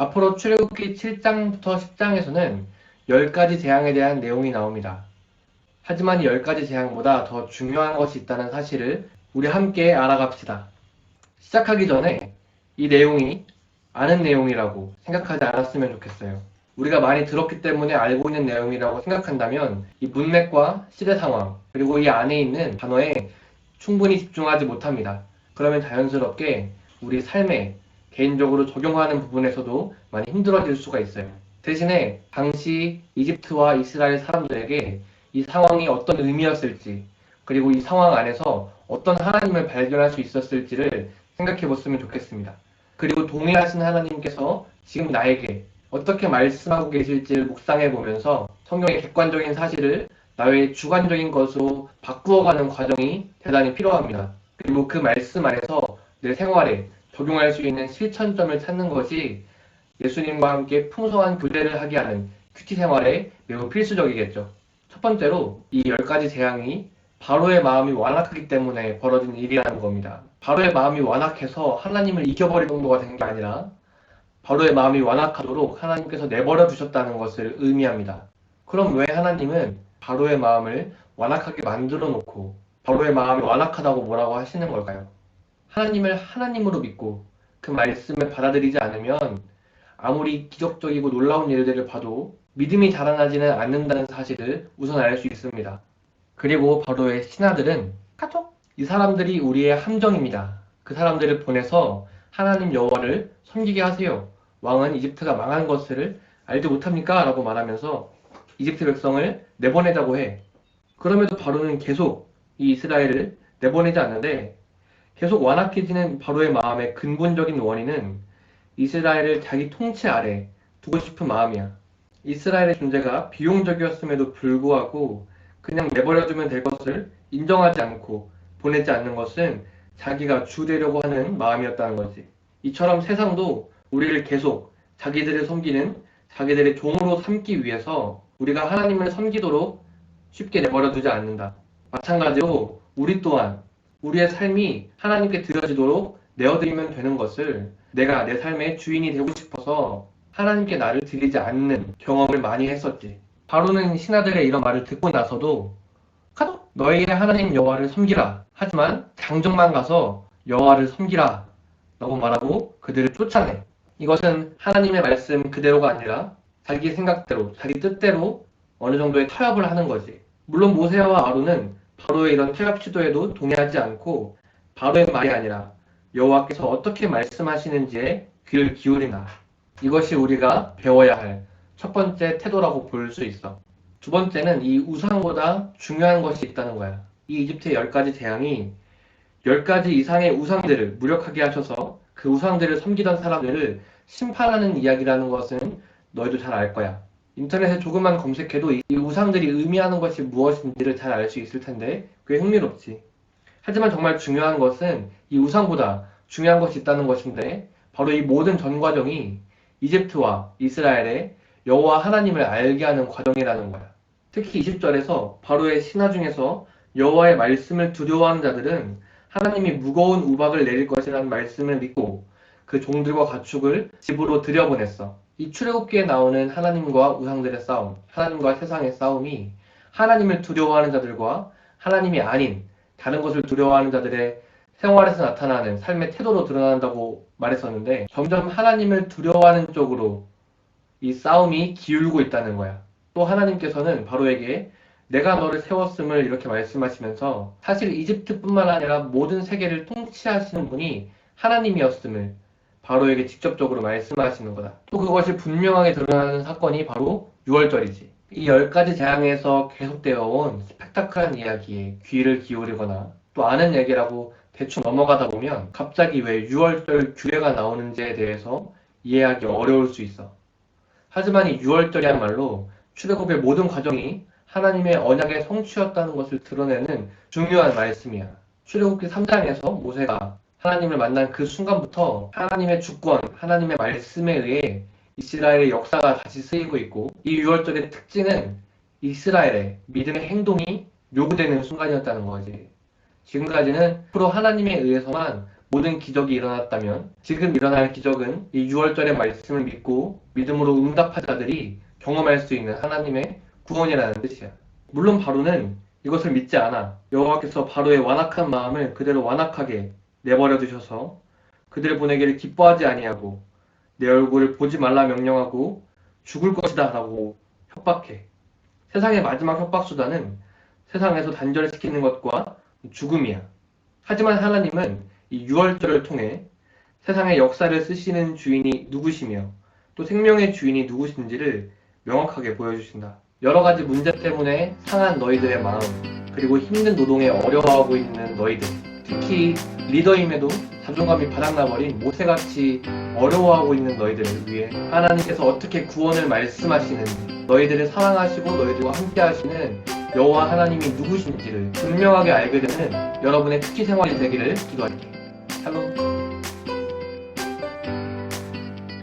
앞으로 출애굽기 7장부터 10장에서는 10가지 재앙에 대한 내용이 나옵니다. 하지만 이 10가지 재앙보다 더 중요한 것이 있다는 사실을 우리 함께 알아갑시다. 시작하기 전에 이 내용이 아는 내용이라고 생각하지 않았으면 좋겠어요. 우리가 많이 들었기 때문에 알고 있는 내용이라고 생각한다면 이 문맥과 시대 상황, 그리고 이 안에 있는 단어에 충분히 집중하지 못합니다. 그러면 자연스럽게 우리 삶에 개인적으로 적용하는 부분에서도 많이 힘들어질 수가 있어요. 대신에 당시 이집트와 이스라엘 사람들에게 이 상황이 어떤 의미였을지, 그리고 이 상황 안에서 어떤 하나님을 발견할 수 있었을지를 생각해 봤으면 좋겠습니다. 그리고 동일하신 하나님께서 지금 나에게 어떻게 말씀하고 계실지를 묵상해 보면서 성경의 객관적인 사실을 나의 주관적인 것으로 바꾸어가는 과정이 대단히 필요합니다. 그리고 그 말씀 안에서 내 생활에 적용할 수 있는 실천점을 찾는 것이 예수님과 함께 풍성한 교제를 하게 하는 큐티 생활에 매우 필수적이겠죠. 첫 번째로 이 10가지 재앙이 바로의 마음이 완악하기 때문에 벌어진 일이라는 겁니다. 바로의 마음이 완악해서 하나님을 잊어버릴 정도가 된 게 아니라 바로의 마음이 완악하도록 하나님께서 내버려 두셨다는 것을 의미합니다. 그럼 왜 하나님은 바로의 마음을 완악하게 만들어 놓고 바로의 마음이 완악하다고 뭐라고 하시는 걸까요? 하나님을 하나님으로 믿고 그 말씀을 받아들이지 않으면 아무리 기적적이고 놀라운 일들을 봐도 믿음이 자라나지는 않는다는 사실을 우선 알 수 있습니다. 그리고 바로의 신하들은 카톡! 이 사람들이 우리의 함정입니다. 그 사람들을 보내서 하나님 여호와를 섬기게 하세요. 왕은 이집트가 망한 것을 알지 못합니까? 라고 말하면서 이집트 백성을 내보내자고 해. 그럼에도 바로는 계속 이 이스라엘을 내보내지 않는데 계속 완악해지는 바로의 마음의 근본적인 원인은 이스라엘을 자기 통치 아래 두고 싶은 마음이야. 이스라엘의 존재가 비용적이었음에도 불구하고 그냥 내버려두면 될 것을 인정하지 않고 보내지 않는 것은 자기가 주 되려고 하는 마음이었다는 거지. 이처럼 세상도 우리를 계속 자기들을 섬기는 자기들의 종으로 삼기 위해서 우리가 하나님을 섬기도록 쉽게 내버려두지 않는다. 마찬가지로 우리 또한 우리의 삶이 하나님께 드려지도록 내어드리면 되는 것을 내가 내 삶의 주인이 되고 싶어서 하나님께 나를 드리지 않는 경험을 많이 했었지. 바로는 신하들의 이런 말을 듣고 나서도 카독 너희의 하나님 여호와를 섬기라. 하지만 장정만 가서 여호와를 섬기라 라고 말하고 그들을 쫓아내. 이것은 하나님의 말씀 그대로가 아니라 자기 생각대로 자기 뜻대로 어느 정도의 타협을 하는 거지. 물론 모세와 아론은 바로의 이런 타협 시도에도 동의하지 않고 바로의 말이 아니라 여호와께서 어떻게 말씀하시는지에 귀를 기울인다. 이것이 우리가 배워야 할 첫 번째 태도라고 볼 수 있어. 두 번째는 이 우상보다 중요한 것이 있다는 거야. 이 이집트의 10가지 재앙이 10가지 이상의 우상들을 무력하게 하셔서 그 우상들을 섬기던 사람들을 심판하는 이야기라는 것은 너희도 잘 알 거야. 인터넷에 조금만 검색해도 이 우상들이 의미하는 것이 무엇인지를 잘 알 수 있을 텐데 꽤 흥미롭지. 하지만 정말 중요한 것은 이 우상보다 중요한 것이 있다는 것인데 바로 이 모든 전 과정이 이집트와 이스라엘의 여호와 하나님을 알게 하는 과정이라는 거야. 특히 20절에서 바로의 신하 중에서 여호와의 말씀을 두려워하는 자들은 하나님이 무거운 우박을 내릴 것이라는 말씀을 믿고 그 종들과 가축을 집으로 들여보냈어. 이 출애굽기에 나오는 하나님과 우상들의 싸움, 하나님과 세상의 싸움이 하나님을 두려워하는 자들과 하나님이 아닌 다른 것을 두려워하는 자들의 생활에서 나타나는 삶의 태도로 드러난다고 말했었는데 점점 하나님을 두려워하는 쪽으로 이 싸움이 기울고 있다는 거야. 또 하나님께서는 바로에게 내가 너를 세웠음을 이렇게 말씀하시면서 사실 이집트뿐만 아니라 모든 세계를 통치하시는 분이 하나님이었음을 바로에게 직접적으로 말씀하시는 거다. 또 그것이 분명하게 드러나는 사건이 바로 6월절이지. 이 10가지 재앙에서 계속되어 온 스펙타클한 이야기에 귀를 기울이거나 또 아는 얘기라고 대충 넘어가다 보면 갑자기 왜 6월절 규례가 나오는지에 대해서 이해하기 어려울 수 있어. 하지만 이 6월절이야말로 출애굽의 모든 과정이 하나님의 언약의 성취였다는 것을 드러내는 중요한 말씀이야. 출애굽기 3장에서 모세가 하나님을 만난 그 순간부터 하나님의 주권, 하나님의 말씀에 의해 이스라엘의 역사가 다시 쓰이고 있고 이 6월절의 특징은 이스라엘의 믿음의 행동이 요구되는 순간이었다는 거지. 지금까지는 프로 하나님에 의해서만 모든 기적이 일어났다면 지금 일어날 기적은 이 6월절의 말씀을 믿고 믿음으로 응답한 자들이 경험할 수 있는 하나님의 구원이라는 뜻이야. 물론 바로는 이것을 믿지 않아. 여호와께서 바로의 완악한 마음을 그대로 완악하게 내버려 두셔서 그들을 보내기를 기뻐하지 아니하고 내 얼굴을 보지 말라 명령하고 죽을 것이다 라고 협박해. 세상의 마지막 협박 수단은 세상에서 단절시키는 것과 죽음이야. 하지만 하나님은 이 6월절을 통해 세상의 역사를 쓰시는 주인이 누구시며 또 생명의 주인이 누구신지를 명확하게 보여주신다. 여러 가지 문제 때문에 상한 너희들의 마음, 그리고 힘든 노동에 어려워하고 있는 너희들, 특히 리더임에도 자존감이 바닥나버린 모세같이 어려워하고 있는 너희들을 위해 하나님께서 어떻게 구원을 말씀하시는지, 너희들을 사랑하시고 너희들과 함께 하시는 여호와 하나님이 누구신지를 분명하게 알게 되는 여러분의 특기 생활이 되기를 기도할게요. 샬롬.